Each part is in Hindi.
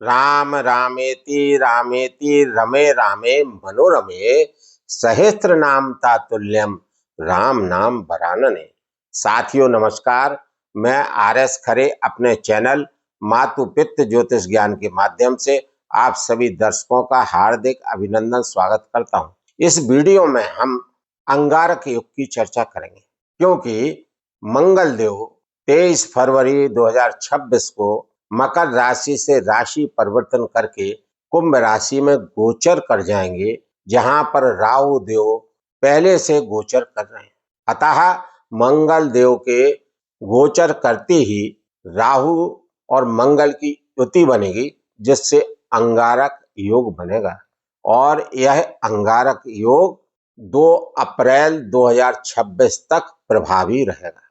राम रामेति रामेति रमे रामे मनोरमे सहस्त्र नाम तातुल्यम राम नाम वरानने। साथियों नमस्कार, मैं आर.एस. खरे अपने चैनल मातु पितृ ज्योतिष ज्ञान के माध्यम से आप सभी दर्शकों का हार्दिक अभिनंदन स्वागत करता हूं। इस वीडियो में हम अंगारक योग की चर्चा करेंगे, क्योंकि मंगल देव 23 फरवरी 2026 को मकर राशि से राशि परिवर्तन करके कुंभ राशि में गोचर कर जाएंगे, जहां पर राहु देव पहले से गोचर कर रहे हैं। अतः मंगल देव के गोचर करते ही राहु और मंगल की युति बनेगी, जिससे अंगारक योग बनेगा और यह अंगारक योग 2 अप्रैल 2026 तक प्रभावी रहेगा।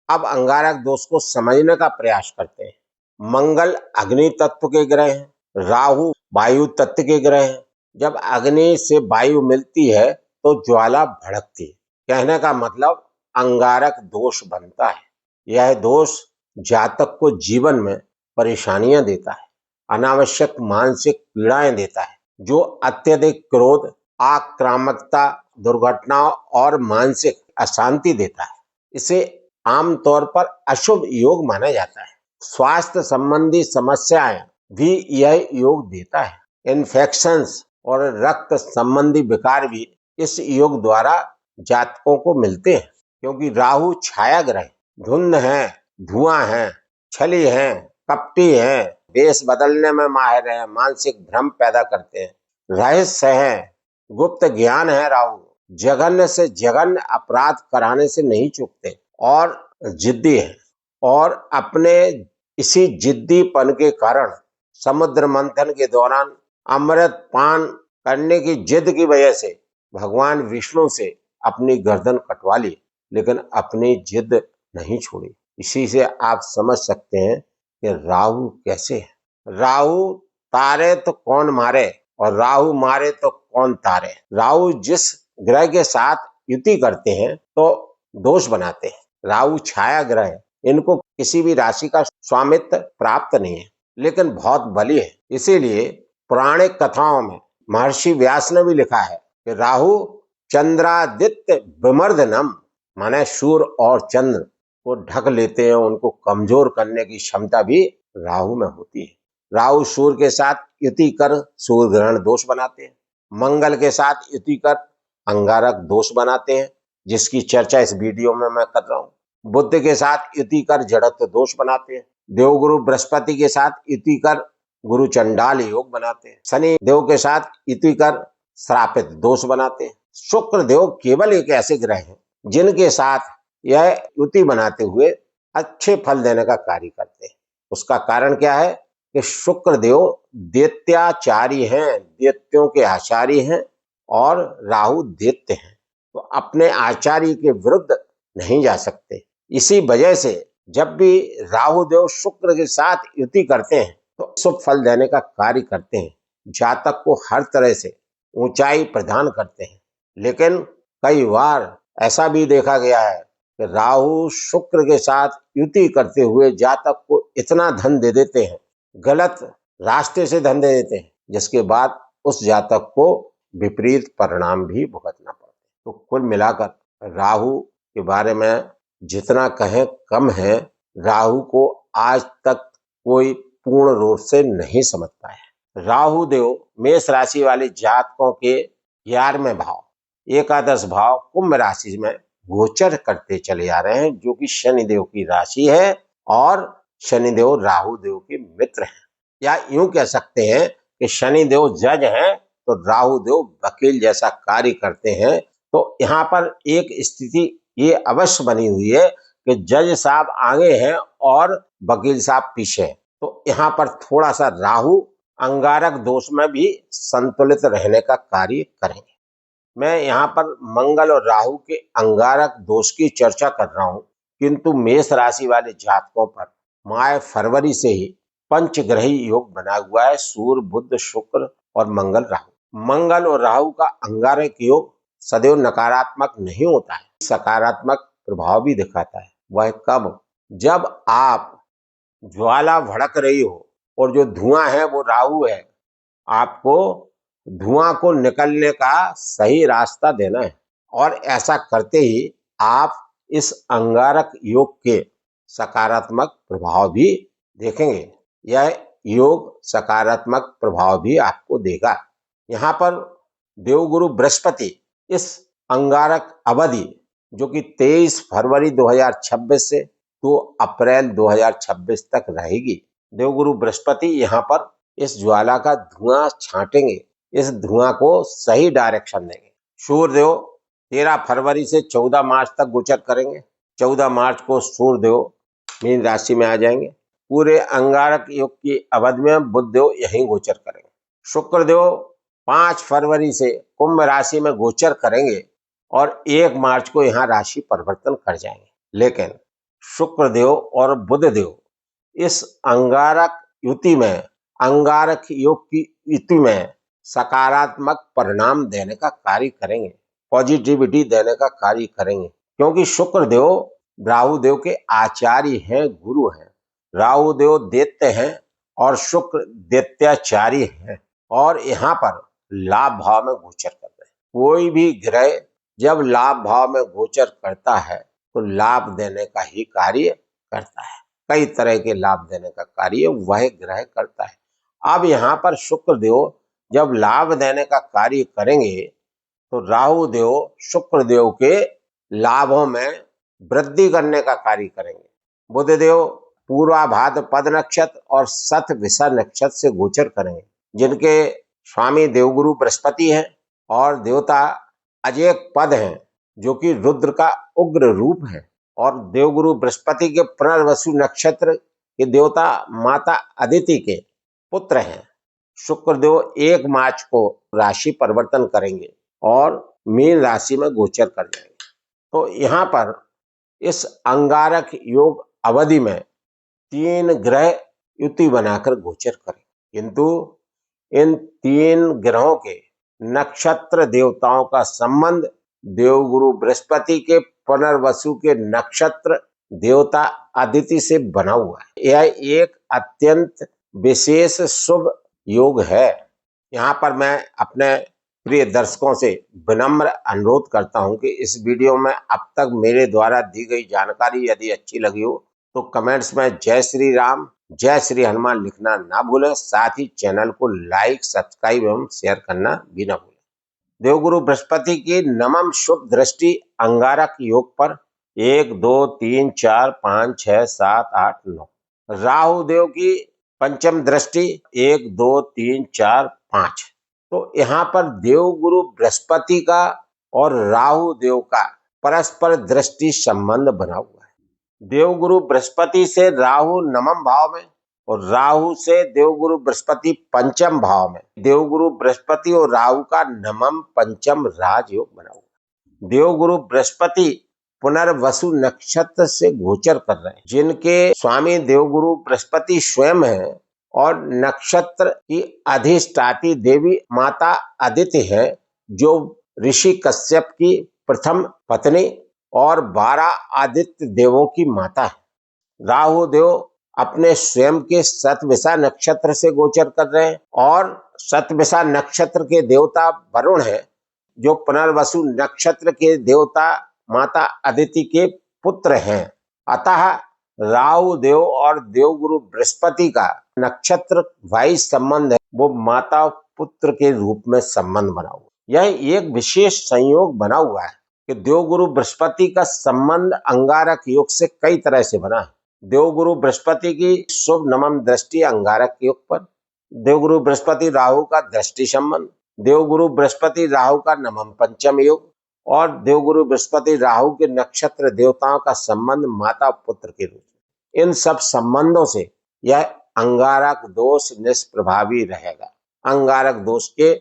अब अंगारक दोष को समझने का प्रयास करते हैं। मंगल अग्नि तत्व के ग्रह हैं, राहु वायु तत्व के ग्रह हैं। जब अग्नि से वायु मिलती है तो ज्वाला भड़कती है। कहने का मतलब अंगारक दोष बनता है। यह दोष जातक को जीवन में परेशानियां देता है, अनावश्यक मानसिक पीड़ाएं देता है, जो अत्यधिक क्रोध, आक्रामकता, दुर्घटनाओं और मानसिक अशांति देता है। इसे आमतौर पर अशुभ योग माना जाता है। स्वास्थ्य संबंधी समस्याएं भी यह योग देता है। इन्फेक्शंस और रक्त संबंधी विकार भी इस योग द्वारा जातकों को मिलते हैं, क्योंकि राहु छाया ग्रह, धुंध है, धुआं है, छली है, कपटी है, वेश बदलने में माहिर है, मानसिक भ्रम पैदा करते हैं, रहस्य है, गुप्त ज्ञान है। राहु जघन्य से जघन्य अपराध कराने से नहीं चूकते और जिद्दी है, और अपने इसी जिद्दीपन के कारण समुद्र मंथन के दौरान अमृत पान करने की जिद की वजह से भगवान विष्णु से अपनी गर्दन कटवा ली, लेकिन अपनी जिद नहीं छोड़ी। इसी से आप समझ सकते हैं कि राहु कैसे है। राहु तारे तो कौन मारे और राहु मारे तो कौन तारे। राहु जिस ग्रह के साथ युति करते हैं तो दोष बनाते हैं। राहु छाया ग्रह है, इनको किसी भी राशि का स्वामित्व प्राप्त नहीं है, लेकिन बहुत बली है। इसीलिए पौराणिक कथाओं में महर्षि व्यास ने भी लिखा है कि राहु चंद्रादित्य विमर्दनम, माने सूर्य और चंद्र को ढक लेते हैं, उनको कमजोर करने की क्षमता भी राहु में होती है। राहु सूर्य के साथ युति कर सूर्य ग्रहण दोष बनाते हैं, मंगल के साथ युति कर अंगारक दोष बनाते हैं, जिसकी चर्चा इस वीडियो में मैं कर रहा हूँ। बुध के साथ युति कर जड़त्व दोष बनाते हैं। देवगुरु बृहस्पति के साथ युति कर गुरु चंडाल योग बनाते हैं। शनि देव के साथ युति कर श्रापित दोष बनाते हैं। शुक्र देव केवल एक ऐसे ग्रह हैं जिनके साथ यह युति बनाते हुए अच्छे फल देने का कार्य करते हैं। उसका कारण क्या है कि शुक्र देव दैत्याचारी हैं, दैत्यों के आचार्य हैं, और राहु दैत्य हैं, तो अपने आचार्य के विरुद्ध नहीं जा सकते। इसी वजह से जब भी राहु देव शुक्र के साथ युति करते हैं तो शुभ फल देने का कार्य करते हैं, जातक को हर तरह से ऊंचाई प्रदान करते हैं। लेकिन कई बार ऐसा भी देखा गया है कि राहु शुक्र के साथ युति करते हुए जातक को इतना धन दे देते हैं, गलत रास्ते से धन दे देते हैं, जिसके बाद उस जातक को विपरीत परिणाम भी भुगतना पड़ता है। तो कुल मिलाकर राहु के बारे में जितना कहें कम है। राहु को आज तक कोई पूर्ण रूप से नहीं समझ पाया। राहु देव मेष राशि वाले जातकों के 11वें भाव, एकादश भाव कुंभ राशि में गोचर करते चले आ रहे हैं, जो कि शनिदेव की राशि है और शनिदेव राहु देव के मित्र हैं। या यूं कह सकते हैं कि शनिदेव जज हैं तो राहु देव वकील जैसा कार्य करते हैं। तो यहाँ पर एक स्थिति ये अवश्य बनी हुई है कि जज साहब आगे हैं और वकील साहब पीछे हैं। तो यहाँ पर थोड़ा सा राहु अंगारक दोष में भी संतुलित रहने का कार्य करेंगे। मैं यहाँ पर मंगल और राहु के अंगारक दोष की चर्चा कर रहा हूँ, किंतु मेष राशि वाले जातकों पर माह फरवरी से ही पंचग्रही योग बना हुआ है, सूर्य बुध शुक्र और मंगल राहु। मंगल और राहु का अंगारक योग सदैव नकारात्मक नहीं होता है, सकारात्मक प्रभाव भी दिखाता है। वह कब? जब आप ज्वाला भड़क रही हो और जो धुआं है वो राहु है। आपको धुआं को निकलने का सही रास्ता देना है और ऐसा करते ही आप इस अंगारक योग के सकारात्मक प्रभाव भी देखेंगे। यह योग सकारात्मक प्रभाव भी आपको देगा। यहाँ पर देवगुरु बृहस्पति इस अंगारक अवधि जो कि 23 फरवरी 2026 से 2 अप्रैल 2026 तक रहेगी, देवगुरु बृहस्पति यहाँ पर इस ज्वाला का धुआं छांटेंगे, इस धुआं को सही डायरेक्शन देंगे। सूर्यदेव 13 फरवरी से 14 मार्च तक गोचर करेंगे। 14 मार्च को सूर्यदेव मीन राशि में आ जाएंगे। पूरे अंगारक योग की अवधि में बुधदेव यहीं गोचर करेंगे। शुक्रदेव 5 फरवरी से कुंभ राशि में गोचर करेंगे और 1 मार्च को यहाँ राशि परिवर्तन कर जाएंगे। लेकिन शुक्रदेव और बुधदेव इस अंगारक युति में, अंगारक योग की युति में सकारात्मक परिणाम देने का कार्य करेंगे, पॉजिटिविटी देने का कार्य करेंगे, क्योंकि शुक्रदेव राहुदेव के आचार्य हैं, गुरु हैं। राहुदेव दैत्य हैं और शुक्र दैत्याचारी हैं और यहाँ पर लाभ भाव में गोचर कर रहे हैं। कोई भी ग्रह जब लाभ भाव में गोचर करता है तो लाभ देने का ही कार्य करता है। कई तरह के लाभ देने का कार्य वह ग्रह करता है। अब यहाँ पर शुक्रदेव जब लाभ देने का कार्य करेंगे तो राहुदेव शुक्रदेव के लाभों में वृद्धि करने का कार्य करेंगे। बुधदेव पूर्वाभाद्र नक्षत्र और शतभिषा नक्षत्र से गोचर करेंगे, जिनके स्वामी देवगुरु बृहस्पति हैं और देवता अजय पद हैं, जो कि रुद्र का उग्र रूप है। और देवगुरु बृहस्पति के पुनर्वसु नक्षत्र के देवता माता अदिति के पुत्र हैं। शुक्रदेव 1 मार्च को राशि परिवर्तन करेंगे और मीन राशि में गोचर कर जाएंगे। तो यहाँ पर इस अंगारक योग अवधि में 3 ग्रह युति बनाकर गोचर करें, किंतु इन 3 ग्रहों के नक्षत्र देवताओं का संबंध देवगुरु बृहस्पति के पुनर्वसु के नक्षत्र देवता अदिति से बना हुआ है। यह एक अत्यंत विशेष शुभ योग है। यहाँ पर मैं अपने प्रिय दर्शकों से विनम्र अनुरोध करता हूं कि इस वीडियो में अब तक मेरे द्वारा दी गई जानकारी यदि अच्छी लगी हो तो कमेंट्स में जय श्री राम, जय श्री हनुमान लिखना ना भूलें। साथ ही चैनल को लाइक, सब्सक्राइब एवं शेयर करना भी ना भूलें। देवगुरु बृहस्पति की नवम शुभ दृष्टि अंगारक योग पर 1, 2, 3, 4, 5, 6, 7, 8, 9। राहु देव की पंचम दृष्टि 1, 2, 3, 4, 5। तो यहाँ पर देवगुरु बृहस्पति का और राहु देव का परस्पर दृष्टि संबंध बना हुआ है। देवगुरु बृहस्पति से राहु नवम भाव में और राहु से देवगुरु बृहस्पति पंचम भाव में। देवगुरु बृहस्पति और राहु का नवम पंचम राजयोग बना हुआ है। देवगुरु बृहस्पति पुनर्वसु नक्षत्र से गोचर कर रहे हैं, जिनके स्वामी देवगुरु बृहस्पति स्वयं हैं और नक्षत्र की अधिष्ठात्री देवी माता अदिति है, जो ऋषि कश्यप की प्रथम पत्नी और 12 आदित्य देवों की माता है। राहु देव अपने स्वयं के शतभिषा नक्षत्र से गोचर कर रहे हैं और शतभिषा नक्षत्र के देवता वरुण है, जो पुनर्वसु नक्षत्र के देवता माता अदिति के पुत्र हैं। अतः राहु देव और देवगुरु बृहस्पति का नक्षत्र भाई संबंध है, वो माता पुत्र के रूप में संबंध बना हुआ। यह एक विशेष संयोग बना हुआ है कि देवगुरु बृहस्पति का संबंध अंगारक योग से कई तरह से बना है। देवगुरु बृहस्पति की शुभ नवम दृष्टि अंगारक योग पर, देवगुरु बृहस्पति राहु का दृष्टि संबंध, देवगुरु बृहस्पति राहु का नवम पंचम योग और देवगुरु बृहस्पति राहु के नक्षत्र देवताओं का संबंध माता पुत्र के रूप में। इन सब संबंधों से यह अंगारक दोष निष्प्रभावी रहेगा। अंगारक दोष के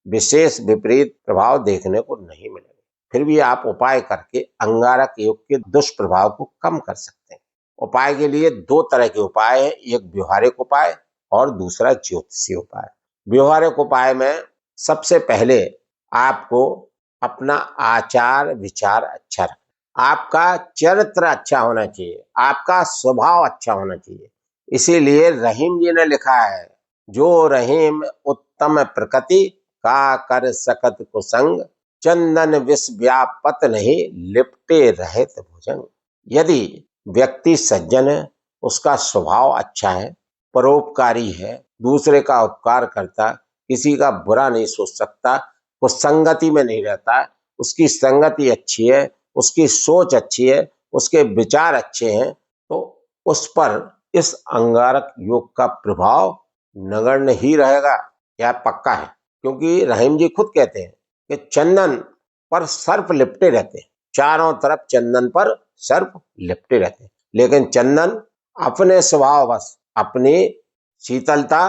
विशेष विपरीत प्रभाव देखने को नहीं मिलेगा। फिर भी आप उपाय करके अंगारक योग के दुष्प्रभाव को कम कर सकते हैं। उपाय के लिए 2 तरह के उपाय हैं, एक व्यवहारिक उपाय और दूसरा ज्योतिषीय उपाय। व्यवहारिक उपाय में सबसे पहले आपको अपना आचार विचार अच्छा रखना, आपका चरित्र अच्छा होना चाहिए, आपका स्वभाव अच्छा होना चाहिए। इसीलिए रहीम जी ने लिखा है, जो रहीम उत्तम प्रकृति का कर सकत कुसंग, चंदन विष व्यापत नहीं लिपटे रहत भुजंग। यदि व्यक्ति सज्जन है, उसका स्वभाव अच्छा है, परोपकारी है, दूसरे का उपकार करता, किसी का बुरा नहीं सोच सकता, कुसंगति में नहीं रहता, उसकी संगति अच्छी है, उसकी सोच अच्छी है, उसके विचार अच्छे हैं, तो उस पर इस अंगारक योग का प्रभाव नगण्य ही रहेगा, यह पक्का है। क्योंकि रहीम जी खुद कहते हैं कि चंदन पर सर्प लिपटे रहते हैं, चारों तरफ चंदन पर सर्प लिपटे रहते हैं, लेकिन चंदन अपने स्वभाव बस अपनी शीतलता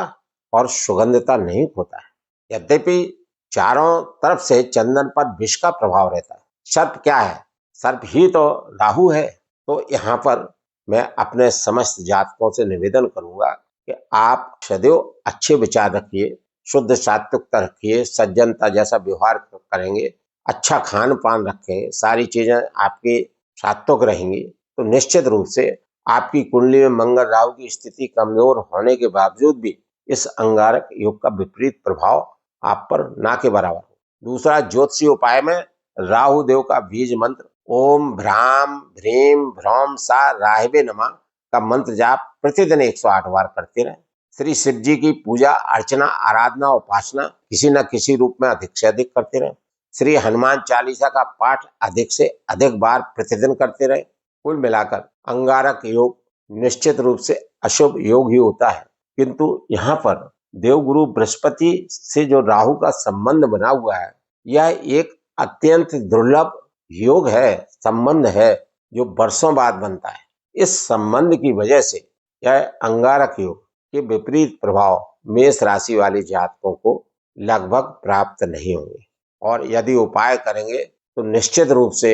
और सुगंधता नहीं खोता है। यद्यपि चारों तरफ से चंदन पर विष का प्रभाव रहता है। सर्प क्या है? सर्प ही तो राहु है। तो यहाँ पर मैं अपने समस्त जातकों से निवेदन करूंगा कि आप सदैव अच्छे विचार रखिए, शुद्ध सात्विकता रखिए, सज्जनता जैसा व्यवहार करेंगे, अच्छा खान पान रखें, सारी चीजें आपकी सात्विक रहेंगी, तो निश्चित रूप से आपकी कुंडली में मंगल राहु की स्थिति कमजोर होने के बावजूद भी इस अंगारक योग का विपरीत प्रभाव आप पर ना के बराबर हो। दूसरा, ज्योतिषीय उपाय में राहु देव का बीज मंत्र ओम भ्राम भ्रीम भ्रौम सा राहवे नमः का मंत्र जाप प्रतिदिन 108 बार करते रहें। श्री शिव जी की पूजा अर्चना आराधना उपासना किसी न किसी रूप में अधिक से अधिक करते रहें। श्री हनुमान चालीसा का पाठ अधिक से अधिक बार प्रतिदिन करते रहें। कुल मिलाकर अंगारक योग निश्चित रूप से अशुभ योग ही होता है, किंतु यहाँ पर देवगुरु बृहस्पति से जो राहु का संबंध बना हुआ है, यह एक अत्यंत दुर्लभ योग है, संबंध है, जो वर्षों बाद बनता है। इस संबंध की वजह से यह अंगारक योग के विपरीत प्रभाव मेष राशि वाले जातकों को लगभग प्राप्त नहीं होंगे, और यदि उपाय करेंगे तो निश्चित रूप से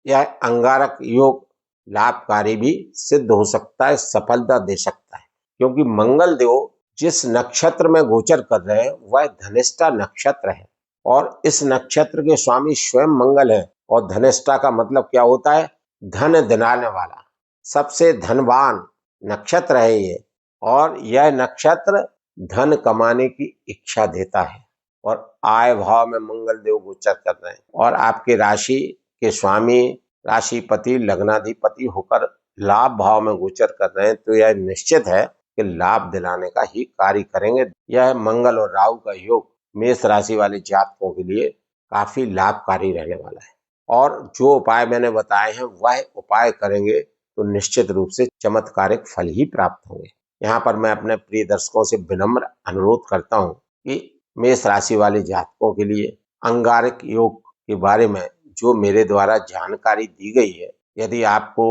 यह अंगारक योग लाभकारी भी सिद्ध हो सकता है, सफलता दे सकता है। क्योंकि मंगल देव जिस नक्षत्र में गोचर कर रहे हैं वह धनिष्ठा नक्षत्र है, और इस नक्षत्र के स्वामी स्वयं मंगल है। और धनिष्ठा का मतलब क्या होता है? धन दिलाने वाला, सबसे धनवान नक्षत्र है ये। और यह नक्षत्र धन कमाने की इच्छा देता है, और आय भाव में मंगल देव गोचर कर रहे हैं, और आपके राशि के स्वामी राशिपति लग्नाधिपति होकर लाभ भाव में गोचर कर रहे हैं, तो यह निश्चित है कि लाभ दिलाने का ही कार्य करेंगे। यह मंगल और राहु का योग मेष राशि वाले जातकों के लिए काफी लाभकारी रहने वाला है, और जो उपाय मैंने बताए हैं वह उपाय करेंगे तो निश्चित रूप से चमत्कारिक फल ही प्राप्त होंगे। यहाँ पर मैं अपने प्रिय दर्शकों से विनम्र अनुरोध करता हूँ कि मेष राशि वाले जातकों के लिए अंगारक योग के बारे में जो मेरे द्वारा जानकारी दी गई है, यदि आपको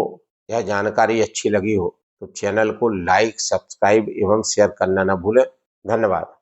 यह जानकारी अच्छी लगी हो तो चैनल को लाइक, सब्सक्राइब एवं शेयर करना न भूलें। धन्यवाद।